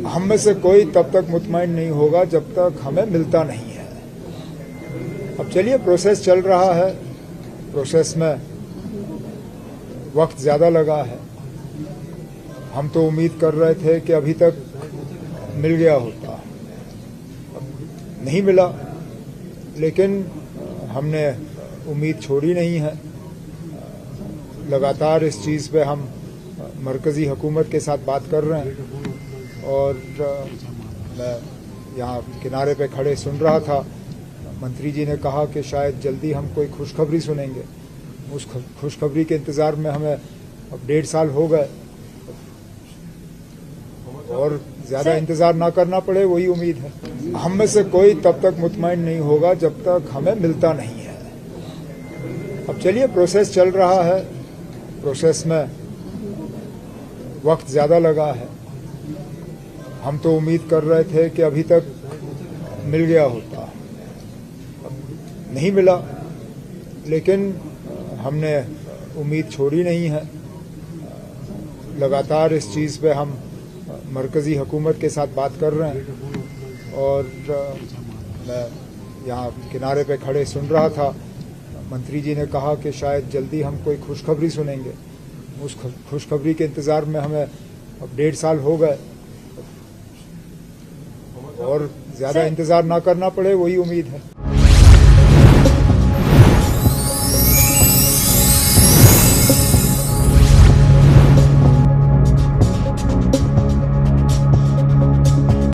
हम में से कोई तब तक मुतमईन नहीं होगा जब तक हमें मिलता नहीं है। अब चलिए, प्रोसेस चल रहा है, प्रोसेस में वक्त ज्यादा लगा है। हम तो उम्मीद कर रहे थे कि अभी तक मिल गया होता, नहीं मिला, लेकिन हमने उम्मीद छोड़ी नहीं है। लगातार इस चीज़ पे हम मरकज़ी हुकूमत के साथ बात कर रहे हैं और मैं यहाँ किनारे पे खड़े सुन रहा था, मंत्री जी ने कहा कि शायद जल्दी हम कोई खुशखबरी सुनेंगे। उस खुशखबरी के इंतज़ार में हमें अब 1.5 साल हो गए और ज़्यादा इंतज़ार ना करना पड़े, वही उम्मीद है। हम में से कोई तब तक मुतमईन नहीं होगा जब तक हमें मिलता नहीं है। अब चलिए, प्रोसेस चल रहा है, प्रोसेस में वक्त ज़्यादा लगा है। हम तो उम्मीद कर रहे थे कि अभी तक मिल गया होता, नहीं मिला, लेकिन हमने उम्मीद छोड़ी नहीं है। लगातार इस चीज़ पे हम मरकज़ी हुकूमत के साथ बात कर रहे हैं और मैं यहाँ किनारे पे खड़े सुन रहा था, मंत्री जी ने कहा कि शायद जल्दी हम कोई खुशखबरी सुनेंगे। उस खुशखबरी के इंतज़ार में हमें अब 1.5 साल हो गए और ज़्यादा इंतज़ार ना करना पड़े, वही उम्मीद है।